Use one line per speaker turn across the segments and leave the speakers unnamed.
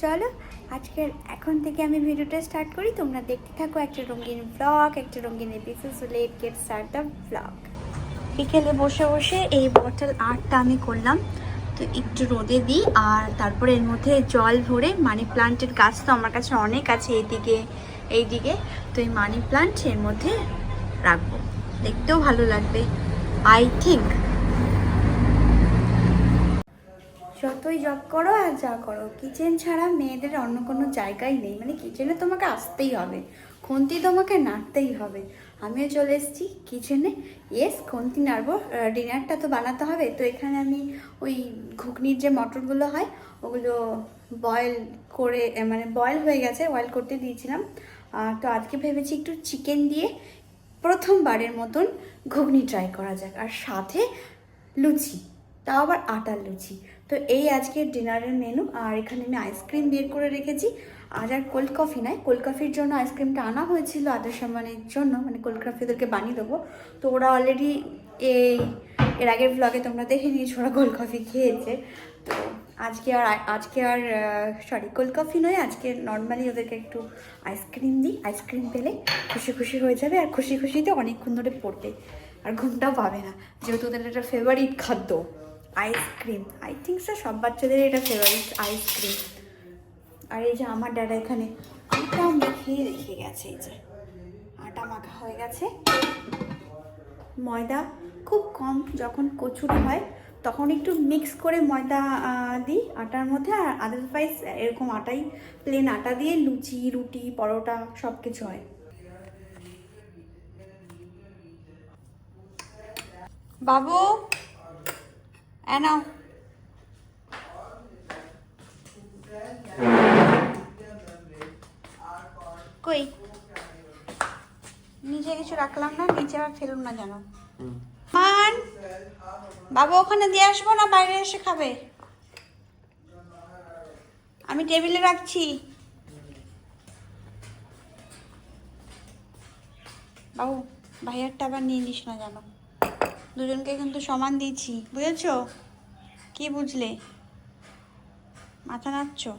চলো আজকের এখন থেকে আমি ভিডিওটা স্টার্ট করি, তোমরা দেখতে থাকো একটা রঙিন ব্লগ, একটা রঙিন episode. So let's get start the blog. বিকেলে বসে বসে এই বটল আর্টটা আমি করলাম, তো একটু রোদে দিই আর তারপরে এর মধ্যে জল ভরে মানি প্লান্টের গাছ তো আমার কাছে অনেক আছে এইদিকে, তো এই মানি প্লান্ট এর মধ্যে রাখবো, দেখতেও ভালো লাগবে আই থিঙ্ক। যতই জব করো আর যা করো, কিচেন ছাড়া মেয়েদের অন্য কোনো জায়গাই নেই। মানে কিচেনে তোমাকে আসতেই হবে, খুন্তি তোমাকে নাড়তেই হবে। আমিও চলে এসেছি কিচেনে। ইয়েস, খুন্তি নাড়বো, ডিনারটা তো বানাতে হবে। তো এখানে আমি ওই ঘুগনির যে মটরগুলো হয় ওগুলো বয়েল করে, মানে বয়েল হয়ে গেছে, বয়েল করতে দিয়েছিলাম। তো আজকে ভেবেছি একটু চিকেন দিয়ে প্রথমবারের মতন ঘুগনি ট্রাই করা যাক, আর সাথে লুচি, তাও আবার আটার লুচি। তো এই আজকের ডিনারের মেনু। আর এখানে আমি আইসক্রিম বের করে রেখেছি, আর কোল্ড কফি নয়, কোল্ড কফির জন্য আইসক্রিমটা আনা হয়েছিল আদার সম্মানের জন্য, মানে কোল্ড কফি ওদেরকে বানিয়ে দেবো। তো ওরা অলরেডি এর আগের ব্লগে তোমরা দেখে নিয়েছো ওরা কোল্ড কফি খেয়েছে। তো আজকে আর সরি, কোল্ড কফি নয়, আজকে নর্মালি ওদেরকে একটু আইসক্রিম দিই। আইসক্রিম পেলে খুশি খুশি হয়ে যাবে, আর খুশি খুশিতে অনেকক্ষণ ধরে পড়বে, আর ঘুমটাও পাবে না, যেহেতু ওদের একটা ফেভারিট খাদ্য আইসক্রিম। আই থিঙ্ক স্যার সব বাচ্চাদের এটা ফেভারিট আইসক্রিম। আর এই যে আমার ড্যাডা এখানে আটা মেখে রেখে গেছে, এই যে আটা মাখা হয়ে গেছে। ময়দা খুব কম, যখন কচুরি হয় তখন একটু মিক্স করে ময়দা দিই আটার মধ্যে, আর আদারওয়াইজ এরকম আটাই, প্লেন আটা দিয়ে লুচি, রুটি, পরোটা সব কিছু হয়। বাবু নাও, কই নিচে কিছু রাখলাম না, নিচে আবার ফেলুন না জানো। মান বাবু ওখানে দিয়ে আসবো না বাইরে এসে খাবে? আমি টেবিলে রাখছি। বাবু ভাইয়ারটা আবার নিয়ে নিস না জানো, দুজনকে কিন্তু সমান দিয়েছি, বুঝেছো? কি বুঝলে? মাথা নাড়ছো?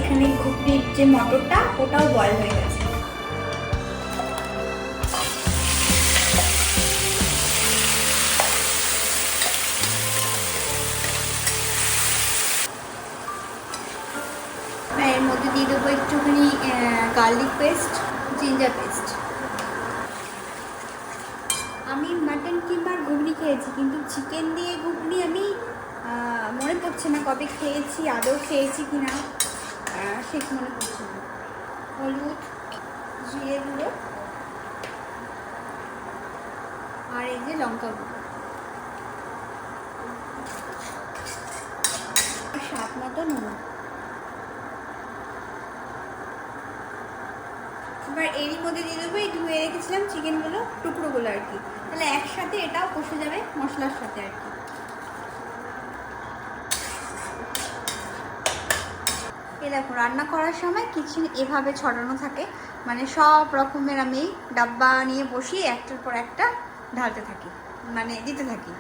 এখানে ঘুগনির যে মটরটা ওটাও বয়েল হয়ে গেছে। এর মধ্যে দিয়ে দেবো একটুখানি গার্লিক পেস্ট, জিঞ্জার পেস্ট। আমি মাটন কিমার ঘুগনি খেয়েছি, কিন্তু চিকেন দিয়ে ঘুগনি আমি মনে পড়ছে না কবে খেয়েছি, আদৌ খেয়েছি কিনা। ঠিক মনে করছি না। হলুদ, জিরে গুঁড়ো আর এই যে লঙ্কা গুঁড়ো, স্বাদ মতো নুন। এবার এরই মধ্যে দিয়ে দেবো এই ধুয়ে রেখেছিলাম চিকেনগুলো, টুকরোগুলো আর কি, তাহলে একসাথে এটাও কষে যাবে মশলার সাথে আর কি। এই দেখো রান্না করার সময় কিচেন এভাবে ছড়ানো থাকে, মানে সব রকমের আমি ডাব্বা নিয়ে বসিয়ে একটার পর একটা ঢালতে থাকি, মানে দিতে থাকি।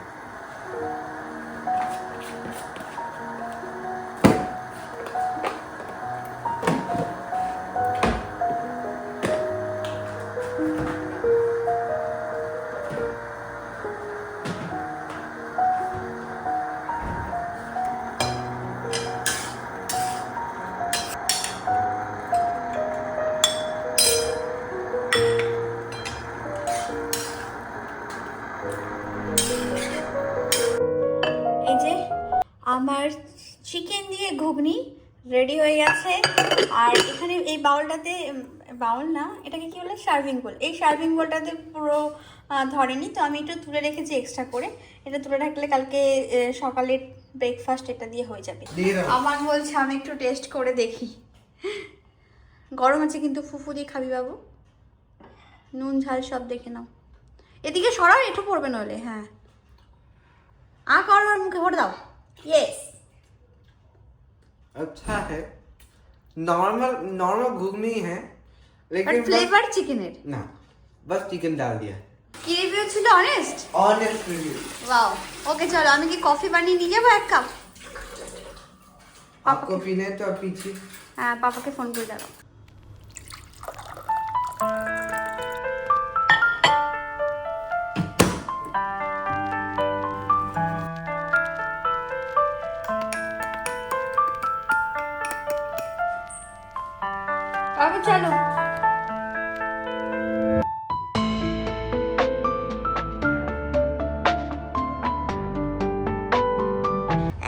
আমার চিকেন দিয়ে ঘুগনি রেডি হয়ে গেছে। আর এখানে এই বাউলটাতে, বাউল না এটাকে কি বলে, সার্ভিং বোল, এই সার্ভিং বোলটাতে পুরো ধরেনি, তো আমি একটু তুলে রেখেছি এক্সট্রা করে। এটা তুলে রাখলে কালকে সকালে ব্রেকফাস্ট এটা দিয়ে হয়ে যাবে। আমার বলছে আমি একটু টেস্ট করে দেখি। গরম আছে কিন্তু, ফুফু দিয়ে খাবি বাবু, নুন ঝাল সব দেখে নাও। এদিকে সরাও, একটু পড়বে নইলে। হ্যাঁ আর মুখে ভরে দাও। यस
अच्छा है, नॉर्मल नॉर्मल घुगनी है लेकिन
फ्लेवर चिकन है
ना, बस चिकन डाल दिया।
কি রিভিউ ছিল? Honest
honest review.
Wow okay चलो আমি কি কফি বানিয়ে নিয়ে যাবো এক কাপ?
आपको पीना है तो आप पीछे।
হ্যাঁ পাপাকে ফোন করে দাও। বাবু চলো।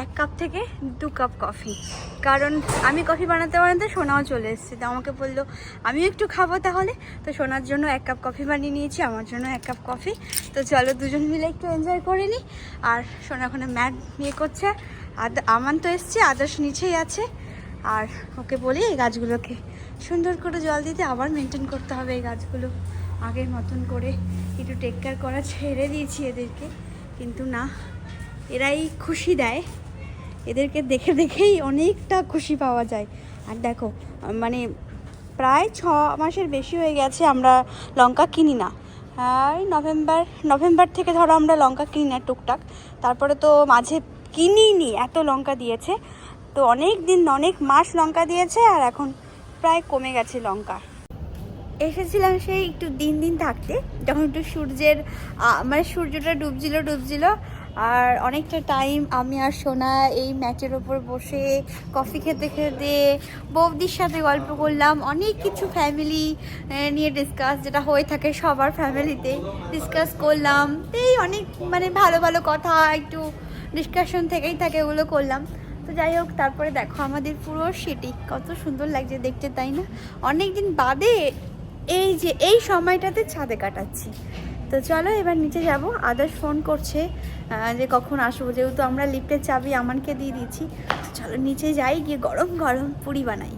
এক কাপ থেকে 2 কাপ কফি, কারণ আমি কফি বানাতে বানাতে সোনাও চলে এসেছে, তো আমাকে বললো আমিও একটু খাবো তাহলে, তো সোনার জন্য 1 কাপ কফি বানিয়ে নিয়েছি, আমার জন্য 1 কাপ কফি। তো চলো দুজন মিলে একটু এনজয় করে নিই। আর সোনা ওখানে ম্যাট নিয়ে করছে, আমান তো এসছে, আদর্শ নিচেই আছে। আর ওকে বলি এই গাছগুলোকে সুন্দর করে জল দিতে, আবার মেনটেন করতে হবে এই গাছগুলো আগের মতন করে, একটু টেক কেয়ার করা ছেড়ে দিয়েছি এদেরকে, কিন্তু না এরাই খুশি দেয়, এদেরকে দেখে দেখেই অনেকটা খুশি পাওয়া যায়। আর দেখো মানে প্রায় 6 মাসের বেশি হয়ে গেছে আমরা লঙ্কা কিনি না। হ্যাঁ নভেম্বর থেকে ধরো আমরা লঙ্কা কিনি না টুকটাক, তারপরে তো মাঝে কিনিনি, এত লঙ্কা দিয়েছে, তো অনেক মাস লঙ্কা দিয়েছে, আর এখন প্রায় কমে গেছে লঙ্কা। এসেছিলাম সেই একটু দিন থাকতে, যখন একটু সূর্যের মানে সূর্যটা ডুবছিল, আর অনেকটা টাইম আমি আর সোনা এই ম্যাচের ওপর বসে কফি খেতে বৌদির সাথে গল্প করলাম, অনেক কিছু ফ্যামিলি নিয়ে ডিসকাস, যেটা হয়ে থাকে সবার ফ্যামিলিতে, ডিসকাস করলাম। এই অনেক মানে ভালো কথা একটু ডিসকাশন থেকেই থাকে, ওগুলো করলাম। তো যাই হোক, তারপরে দেখো আমাদের পুরো সিটি কত সুন্দর লাগছে দেখতে, তাই না? অনেক দিন বাদে এই সময়টাতে ছাদে কাটাচ্ছি। তো চলো এবার নিচে যাব, আদার্স ফোন করছে যে কখন আসবো, যেহেতু আমরা লিফটের চাবি আমানকে দিয়ে দিয়েছি। চলো নিচে যাই, গিয়ে গরম পুরি বানাই।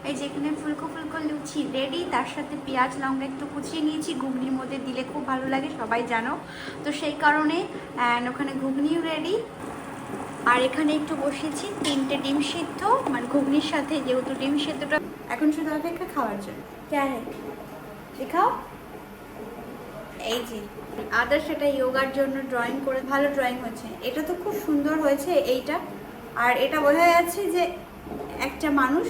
এই যেখানে ফুলকো লুচি রেডি, তার সাথে পেঁয়াজ লঙ্কা একটু কুচিয়ে নিয়েছি, ঘুগনির মধ্যে দিলে খুব ভালো লাগে, সবাই জানো, তো সেই কারণে ওখানে ঘুগনিও রেডি। আর এখানে একটু বসিয়েছি 3টে ডিম সিদ্ধ, মানে ঘুগনির সাথে, যেহেতু ডিম সিদ্ধটা এখন শুধু অপেক্ষা খাওয়ার জন্য। দেখাও এই যে আদার, সেটা যোগার জন্য ড্রয়িং করে, ভালো ড্রয়িং হয়েছে, এটা তো খুব সুন্দর হয়েছে। এইটা আর এটা বোঝা যাচ্ছে যে একটা মানুষ,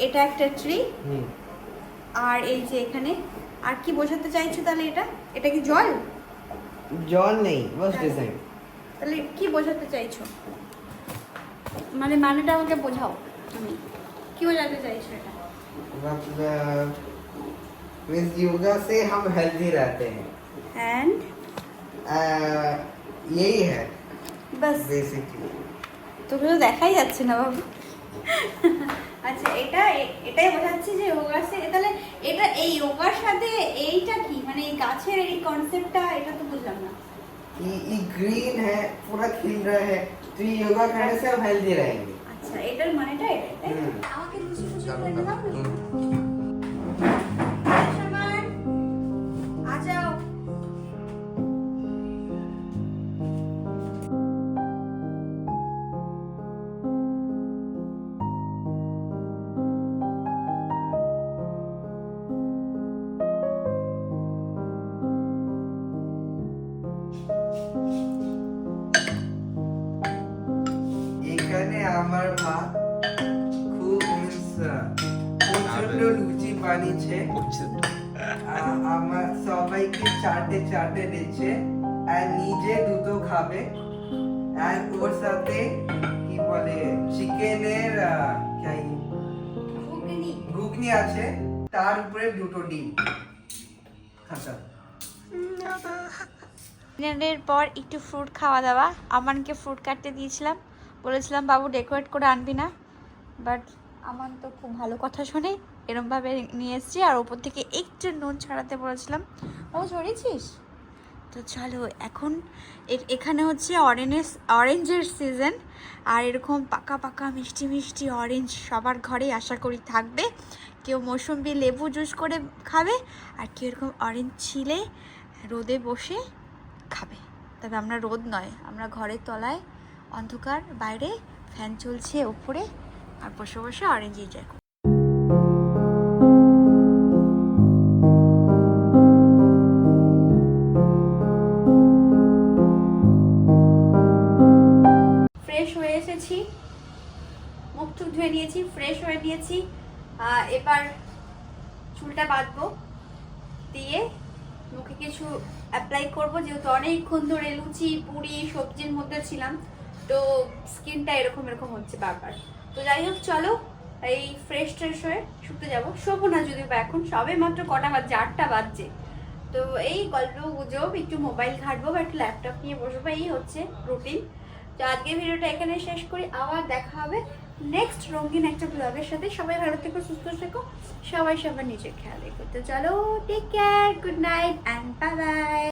এটা একটা ট্রি, আর এই যে এখানে আর কি বোঝাতে চাইছো তাহলে? এটা কি জল?
जॉन नहीं बस डिजाइन
তাহলে কি বোঝাতে চাইছো? মানে মানেটা আমাকে বোঝাও তুমি, কি বোঝাতে চাইছো এটা?
मतलब मीन्स योगा से हम हेल्दी रहते हैं
অ্যান্ড
यही है
বাস,
बेसिकली।
তোকে তো দেখাই যাচ্ছে না বাবু। আচ্ছা, এটাই বোঝাচ্ছে যে যোগা সে, তাহলে এটা এই যোগার সাথে এইটা কি মানে এই গাছের এই কনসেপ্টটা, এটা তো বুঝলাম না।
ये ग्रीन है पूरा खिल रहा है तो ये योगा करने से हम हेल्दी रहेंगे।
আচ্ছা, এটার মানেটা এটাই, তাই তো? আমাকে লুচি টুচি করে দাও না। সামান, আ যাও।
এখানে আমার মা খুব প্রচন্ড লুচি বানিয়েছে, আমার সবাইকে চাটে চাটে দিচ্ছে আর নিজে দুটো খাবে, আর ওর সাথে কি বলে চিকেনের
ঘুগনি।
ঘুগনি আছে, তার উপরে দুটো ডিম খাতা।
ডিনারের পর একটু ফ্রুট খাওয়া দাওয়া, আমানকে ফ্রুট কাটতে দিয়েছিলাম, বলেছিলাম বাবু ডেকোরেট করে আনবি না, বাট আমান তো খুব ভালো কথা শোনে, এরমভাবে নিয়ে এসেছি। আর ওপর থেকে একটু নুন ছড়াতে বলেছিলাম, ও ছড়িয়েছিস। তো চলো এখন এখানে হচ্ছে অরেঞ্জের সিজন, আর এরকম পাকা পাকা মিষ্টি মিষ্টি অরেঞ্জ সবার ঘরে আশা করি থাকবে। কেউ মৌসুম্বি লেবু জুস করে খাবে, আর কেউ এরকম অরেঞ্জ ছিলে রোদে বসে খাবে। তবে আমরা রোদ নয়, আমরা ঘরের তলায় অন্ধকার, বাইরে ফ্যান চলছে ওপরে, আর বসে বসে অরেঞ্জ এনজয় করি। ফ্রেশ হয়ে এসেছি, মুখ টুক ধুয়ে নিয়েছি, ফ্রেশ হয়ে নিয়েছি। এবার চুলটা বাঁধবো, দিয়ে মুখে কিছু অ্যাপ্লাই করব, যেহেতু অনেকক্ষণ ধরে লুচি পুরি সবজির মধ্যে ছিলাম, তো স্কিনটা এরকম এরকম হচ্ছে বারবার। তো যাই হোক, চলো এই ফ্রেশ ট্রেশ হয়ে শুতে যাবো। শোবো না যদিও বা, এখন সবে মাত্র কটা বাজছে, 8টা বাজছে। তো এই গল্প গুজব, একটু মোবাইল ঘাঁটবো বা একটু ল্যাপটপ নিয়ে বসবো, এই হচ্ছে রুটিন। তো আজকে ভিডিওটা এখানে শেষ করি, আবার দেখা হবে নেক্সট রঙিন একটা ব্লগের সাথে। সবাই ভালো থেকো, সুস্থ থেকো, সবাই সবার নিজের খেয়াল রেখো। তো চলো, take care, good night and bye by.